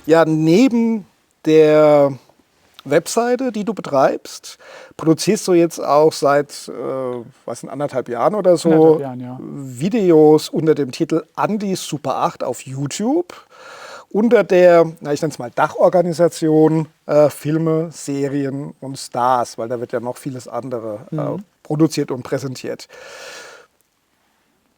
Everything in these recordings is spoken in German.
Ja, neben der Webseite, die du betreibst, produzierst du jetzt auch seit, 1,5 Jahren oder so, 1,5 Jahren, ja. Videos unter dem Titel Andi Super 8 auf YouTube, unter der, ich nenne es mal Dachorganisation Filme, Serien und Stars, weil da wird ja noch vieles andere produziert und präsentiert.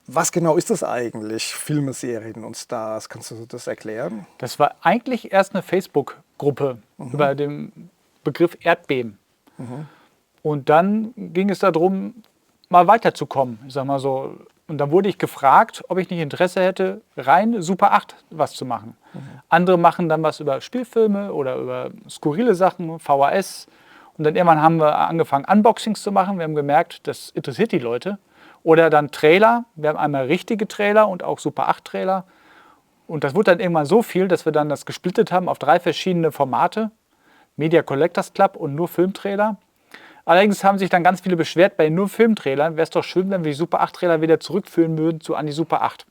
Was genau ist das eigentlich, Filme, Serien und Stars? Kannst du das erklären? Das war eigentlich erst eine Facebook-Gruppe über den Begriff Erdbeben. Und dann ging es darum, mal weiterzukommen, ich sag mal so. Und dann wurde ich gefragt, ob ich nicht Interesse hätte, rein Super 8 was zu machen. Andere machen dann was über Spielfilme oder über skurrile Sachen, VHS. Und dann irgendwann haben wir angefangen, Unboxings zu machen. Wir haben gemerkt, das interessiert die Leute. Oder dann Trailer. Wir haben einmal richtige Trailer und auch Super 8 Trailer. Und das wurde dann irgendwann so viel, dass wir dann das gesplittet haben auf 3 verschiedene Formate. Media Collectors Club und nur Filmtrailer. Allerdings haben sich dann ganz viele beschwert, bei nur Filmtrailern wäre es doch schön, wenn wir die Super 8 Trailer wieder zurückführen würden zu Andi Super 8.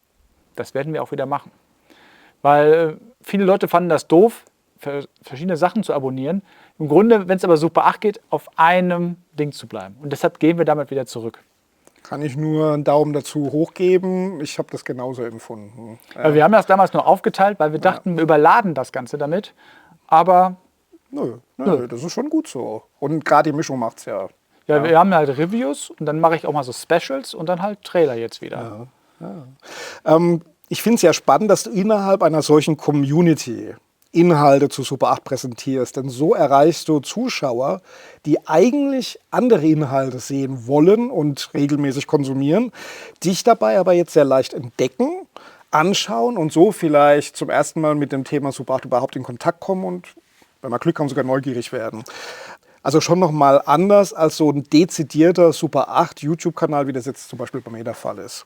Das werden wir auch wieder machen. Weil viele Leute fanden das doof, verschiedene Sachen zu abonnieren. Im Grunde, wenn es aber Super 8 geht, auf einem Ding zu bleiben. Und deshalb gehen wir damit wieder zurück. Kann ich nur einen Daumen dazu hochgeben. Ich habe das genauso empfunden. Ja. Wir haben das damals nur aufgeteilt, weil wir dachten, wir überladen das Ganze damit. Aber Nö, das ist schon gut so. Und gerade die Mischung macht es ja. ja, wir haben halt Reviews und dann mache ich auch mal so Specials und dann halt Trailer jetzt wieder. Ich finde es ja spannend, dass du innerhalb einer solchen Community Inhalte zu Super 8 präsentierst. Denn so erreichst du Zuschauer, die eigentlich andere Inhalte sehen wollen und regelmäßig konsumieren, dich dabei aber jetzt sehr leicht entdecken, anschauen und so vielleicht zum ersten Mal mit dem Thema Super 8 überhaupt in Kontakt kommen und, wenn wir Glück haben, sogar neugierig werden. Also schon nochmal anders als so ein dezidierter Super 8 YouTube-Kanal, wie das jetzt zum Beispiel bei mir der Fall ist.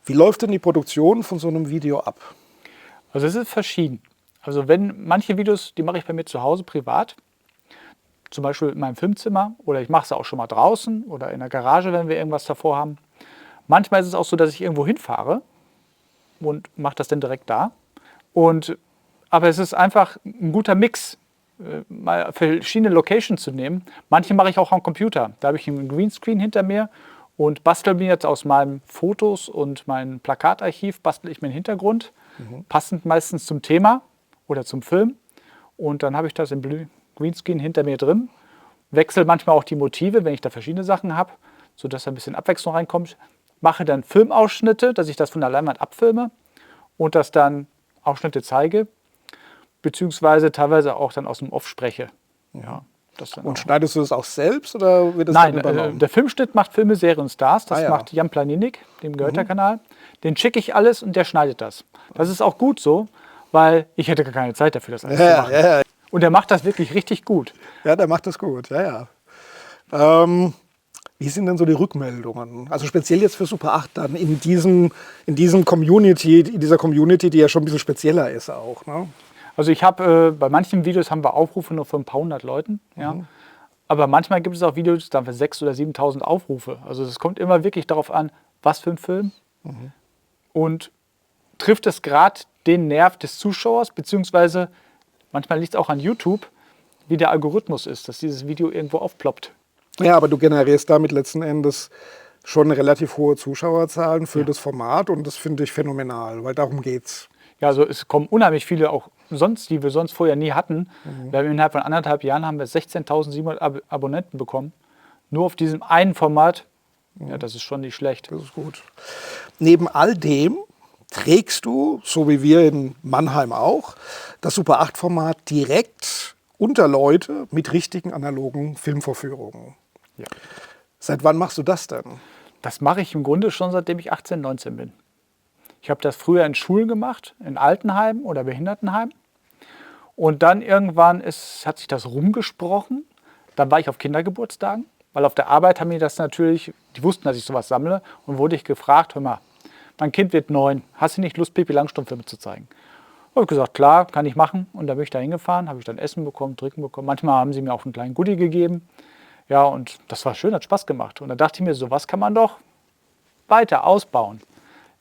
Wie läuft denn die Produktion von so einem Video ab? Also es ist verschieden. Also wenn manche Videos, die mache ich bei mir zu Hause privat, zum Beispiel in meinem Filmzimmer oder ich mache es auch schon mal draußen oder in der Garage, wenn wir irgendwas davor haben. Manchmal ist es auch so, dass ich irgendwo hinfahre und mache das dann direkt da. Aber es ist einfach ein guter Mix, mal verschiedene Locations zu nehmen. Manche mache ich auch am Computer. Da habe ich einen Greenscreen hinter mir und bastel mir jetzt aus meinen Fotos und meinem Plakatarchiv bastel ich mir einen Hintergrund, passend meistens zum Thema oder zum Film. Und dann habe ich das im Greenscreen hinter mir drin. Wechsle manchmal auch die Motive, wenn ich da verschiedene Sachen habe, sodass da ein bisschen Abwechslung reinkommt. Mache dann Filmausschnitte, dass ich das von der Leinwand abfilme und das dann Ausschnitte zeige, beziehungsweise teilweise auch dann aus dem Off spreche. Ja, das dann Und auch. schneidest du das auch selbst oder wird das Nein, dann übernommen? der Filmschnitt macht Filme, Serien und Stars. Das ja. macht Jan Planinik, dem gehört der Kanal. Den schicke ich alles und der schneidet das. Das ist auch gut so, weil ich hätte gar keine Zeit dafür, das alles zu machen. Ja. Und der macht das wirklich richtig gut. Ja, der macht das gut, ja. Wie sind denn so die Rückmeldungen? Also speziell jetzt für Super 8 dann in dieser Community, die ja schon ein bisschen spezieller ist auch. Ne? Also ich habe, bei manchen Videos haben wir Aufrufe nur von ein paar hundert Leuten. Ja. Aber manchmal gibt es auch Videos, da haben wir 6.000 oder 7.000 Aufrufe. Also es kommt immer wirklich darauf an, was für ein Film. Und trifft es gerade den Nerv des Zuschauers, beziehungsweise manchmal liegt es auch an YouTube, wie der Algorithmus ist, dass dieses Video irgendwo aufploppt. Ja, aber du generierst damit letzten Endes schon relativ hohe Zuschauerzahlen für das Format und das finde ich phänomenal, weil darum geht's. Ja, also es kommen unheimlich viele auch sonst, die wir sonst vorher nie hatten. Wir haben innerhalb von 1,5 Jahren haben wir 16.700 Abonnenten bekommen. Nur auf diesem einen Format. Ja, das ist schon nicht schlecht. Das ist gut. Neben all dem trägst du, so wie wir in Mannheim auch, das Super 8-Format direkt unter Leute mit richtigen analogen Filmvorführungen. Ja. Seit wann machst du das denn? Das mache ich im Grunde schon, seitdem ich 18, 19 bin. Ich habe das früher in Schulen gemacht, in Altenheimen oder Behindertenheimen. Und dann irgendwann hat sich das rumgesprochen. Dann war ich auf Kindergeburtstagen, weil auf der Arbeit haben die das natürlich, die wussten, dass ich sowas sammle. Und wurde ich gefragt, hör mal, mein Kind wird 9, hast du nicht Lust, Pippi Langstrumpf-Filme zu zeigen? Habe ich gesagt, klar, kann ich machen. Und dann bin ich da hingefahren, habe ich dann Essen bekommen, Trinken bekommen. Manchmal haben sie mir auch einen kleinen Goodie gegeben. Ja, und das war schön, hat Spaß gemacht. Und da dachte ich mir, sowas kann man doch weiter ausbauen.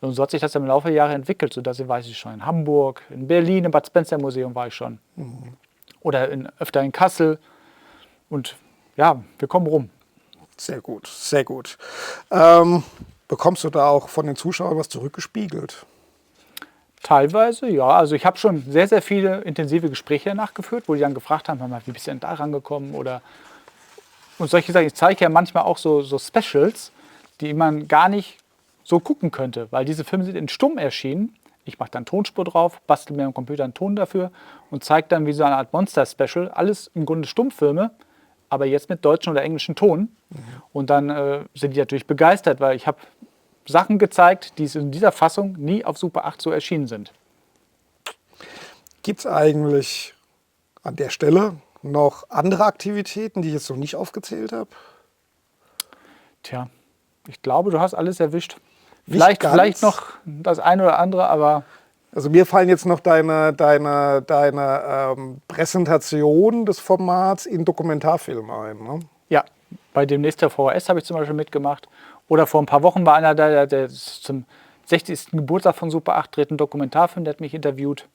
Und so hat sich das im Laufe der Jahre entwickelt, sodass ich, weiß ich schon, in Hamburg, in Berlin, im Bad Spencer Museum war ich schon. Oder öfter in Kassel. Und ja, wir kommen rum. Sehr gut, sehr gut. Bekommst du da auch von den Zuschauern was zurückgespiegelt? Teilweise, ja. Also ich habe schon sehr, sehr viele intensive Gespräche nachgeführt, wo die dann gefragt haben, wie bist du denn da rangekommen? Und solche Sachen. Ich zeige ja manchmal auch so Specials, die man gar nicht so gucken könnte, weil diese Filme sind in stumm erschienen. Ich mache dann Tonspur drauf, bastel mir am Computer einen Ton dafür und zeige dann wie so eine Art Monster-Special. Alles im Grunde Stummfilme, aber jetzt mit deutschen oder englischen Ton. Und dann sind die natürlich begeistert, weil ich habe Sachen gezeigt, die in dieser Fassung nie auf Super 8 so erschienen sind. Gibt es eigentlich an der Stelle noch andere Aktivitäten, die ich jetzt noch nicht aufgezählt habe? Tja, ich glaube, du hast alles erwischt. Nicht ganz. Vielleicht noch das eine oder andere, aber Also mir fallen jetzt noch deine Präsentation des Formats in Dokumentarfilm ein. Ne? ja, bei demnächst der VHS habe ich zum Beispiel mitgemacht. Oder vor ein paar Wochen war einer da, der zum 60. Geburtstag von Super 8 dreht einen Dokumentarfilm, der hat mich interviewt.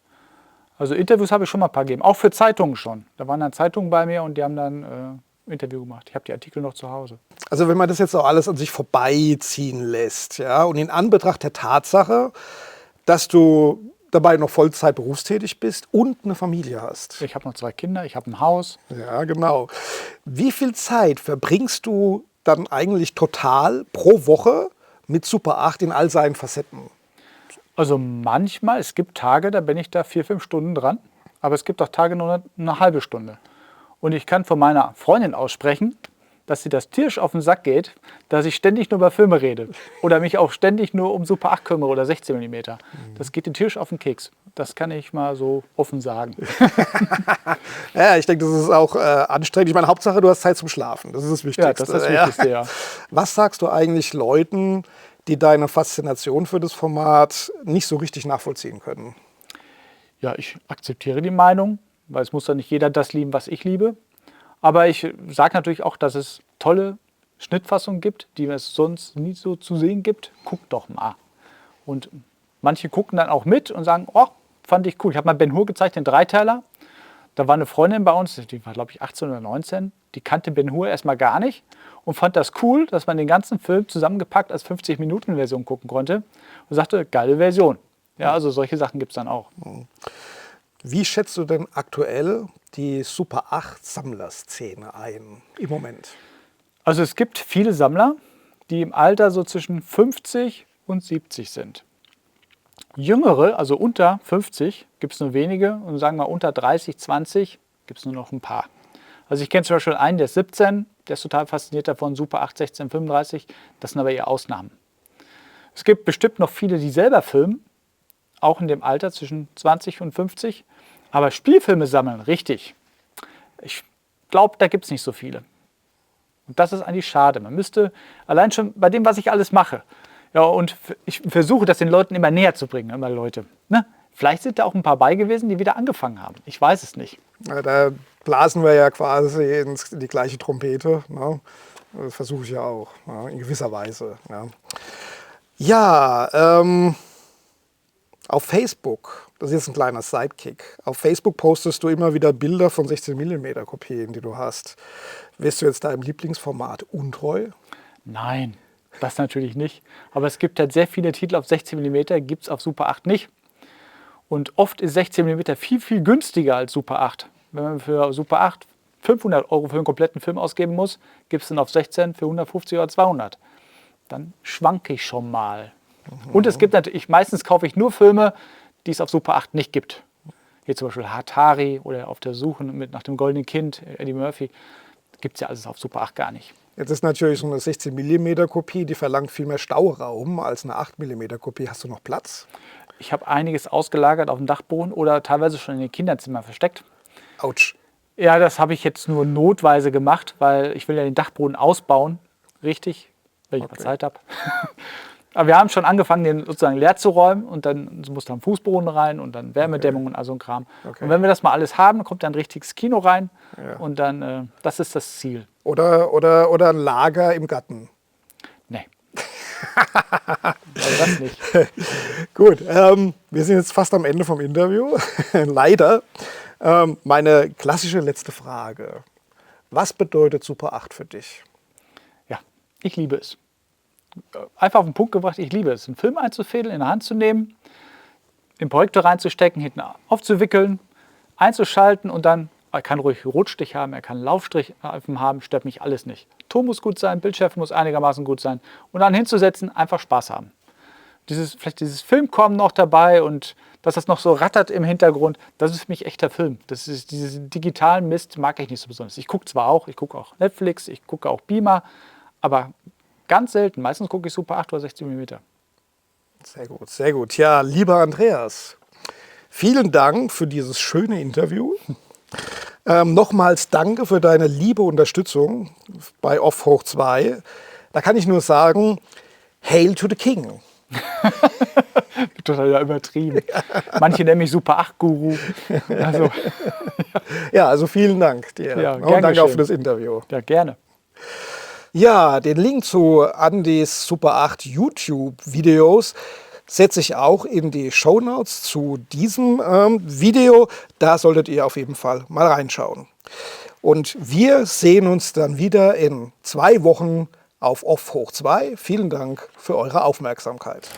Also Interviews habe ich schon mal ein paar gegeben, auch für Zeitungen schon. Da waren dann Zeitungen bei mir und die haben dann ein Interview gemacht. Ich habe die Artikel noch zu Hause. Also wenn man das jetzt auch alles an sich vorbeiziehen lässt, ja, und in Anbetracht der Tatsache, dass du dabei noch Vollzeit berufstätig bist und eine Familie hast. Ich habe noch 2 Kinder, ich habe ein Haus. Ja, genau. Wie viel Zeit verbringst du dann eigentlich total pro Woche mit Super 8 in all seinen Facetten? Also manchmal, es gibt Tage, da bin ich da 4, 5 Stunden dran. Aber es gibt auch Tage nur eine halbe Stunde. Und ich kann von meiner Freundin aussprechen, dass sie das tierisch auf den Sack geht, dass ich ständig nur über Filme rede. Oder mich auch ständig nur um Super 8 kümmere oder 16 mm. Das geht den tierisch auf den Keks. Das kann ich mal so offen sagen. Ja, ich denke, das ist auch anstrengend. Ich meine, Hauptsache, du hast Zeit zum Schlafen. Das ist das Wichtigste. Ja, das ist das Wichtigste, ja. Was sagst du eigentlich Leuten, die deine Faszination für das Format nicht so richtig nachvollziehen können? Ja, ich akzeptiere die Meinung, weil es muss ja nicht jeder das lieben, was ich liebe. Aber ich sage natürlich auch, dass es tolle Schnittfassungen gibt, die es sonst nie so zu sehen gibt. Guck doch mal. Und manche gucken dann auch mit und sagen, oh, fand ich cool. Ich habe mal Ben-Hur gezeigt, den Dreiteiler. Da war eine Freundin bei uns, die war glaube ich 18 oder 19, die kannte Ben-Hur erstmal gar nicht und fand das cool, dass man den ganzen Film zusammengepackt als 50-Minuten-Version gucken konnte und sagte, geile Version. Ja, also solche Sachen gibt es dann auch. Wie schätzt du denn aktuell die Super 8 Sammlerszene ein im Moment? Also es gibt viele Sammler, die im Alter so zwischen 50 und 70 sind. Jüngere, also unter 50, gibt es nur wenige und sagen wir unter 30, 20 gibt es nur noch ein paar. Also ich kenne zum Beispiel einen, der ist 17, der ist total fasziniert davon, Super 8, 16, 35, das sind aber eher Ausnahmen. Es gibt bestimmt noch viele, die selber filmen, auch in dem Alter zwischen 20 und 50, aber Spielfilme sammeln, richtig. Ich glaube, da gibt es nicht so viele. Und das ist eigentlich schade. Man müsste, allein schon bei dem, was ich alles mache, ja, und ich versuche, das den Leuten immer näher zu bringen, immer Leute. Ne? Vielleicht sind da auch ein paar bei gewesen, die wieder angefangen haben. Ich weiß es nicht. Ja, da blasen wir ja quasi in die gleiche Trompete. Ne? Das versuche ich ja auch, ja, in gewisser Weise. Ja, auf Facebook, das ist jetzt ein kleiner Sidekick, auf Facebook postest du immer wieder Bilder von 16 mm Kopien, die du hast. Wirst du jetzt deinem Lieblingsformat untreu? Nein, das natürlich nicht. Aber es gibt halt sehr viele Titel auf 16 mm, gibt es auf Super 8 nicht. Und oft ist 16 mm viel, viel günstiger als Super 8. Wenn man für Super 8 500 € für einen kompletten Film ausgeben muss, gibt es dann auf 16 für 150 oder 200. Dann schwanke ich schon mal. Und es gibt natürlich, meistens kaufe ich nur Filme, die es auf Super 8 nicht gibt. Hier zum Beispiel Hatari oder Auf der Suche nach dem goldenen Kind, Eddie Murphy. Gibt es ja alles auf Super 8 gar nicht. Jetzt ist natürlich so eine 16 mm Kopie, die verlangt viel mehr Stauraum als eine 8 mm Kopie. Hast du noch Platz? Ich habe einiges ausgelagert auf dem Dachboden oder teilweise schon in den Kinderzimmern versteckt. Autsch. Ja, das habe ich jetzt nur notweise gemacht, weil ich will ja den Dachboden ausbauen. Richtig, wenn ich mal Zeit habe. Aber wir haben schon angefangen, den sozusagen leer zu räumen und dann muss da ein Fußboden rein und dann Wärmedämmung und all so ein Kram. Und wenn wir das mal alles haben, kommt dann ein richtiges Kino rein und dann, das ist das Ziel. Oder ein Lager im Garten. Nee. Also das nicht. Gut, wir sind jetzt fast am Ende vom Interview. Leider. Meine klassische letzte Frage. Was bedeutet Super 8 für dich? Ja, ich liebe es. Einfach auf den Punkt gebracht, ich liebe es. Einen Film einzufädeln, in der Hand zu nehmen, den Projektor reinzustecken, hinten aufzuwickeln, einzuschalten und dann, er kann ruhig Rotstich haben, er kann Laufstreifen haben, stört mich alles nicht. Ton muss gut sein, Bildschärfe muss einigermaßen gut sein und dann hinzusetzen, einfach Spaß haben. Vielleicht dieses Filmkorn noch dabei und dass das noch so rattert im Hintergrund, das ist für mich echter Film. Das ist, diesen digitalen Mist mag ich nicht so besonders. Ich gucke zwar auch, ich gucke auch Netflix, ich gucke auch Beamer, aber ganz selten. Meistens gucke ich Super 8 oder 16 mm. Sehr gut, sehr gut. Ja, lieber Andreas, vielen Dank für dieses schöne Interview. Nochmals danke für deine liebe Unterstützung bei Off Hoch 2. Da kann ich nur sagen, Hail to the King. Total übertrieben. Manche nennen mich Super 8 Guru. Also, Ja, also vielen Dank dir. Ja, Und gern danke auch geschehen. für das Interview. ja, gerne. Ja, den Link zu Andys Super 8 YouTube-Videos setze ich auch in die Shownotes zu diesem Video. Da solltet ihr auf jeden Fall mal reinschauen. Und wir sehen uns dann wieder in 2 Wochen auf Off Hoch 2. Vielen Dank für eure Aufmerksamkeit.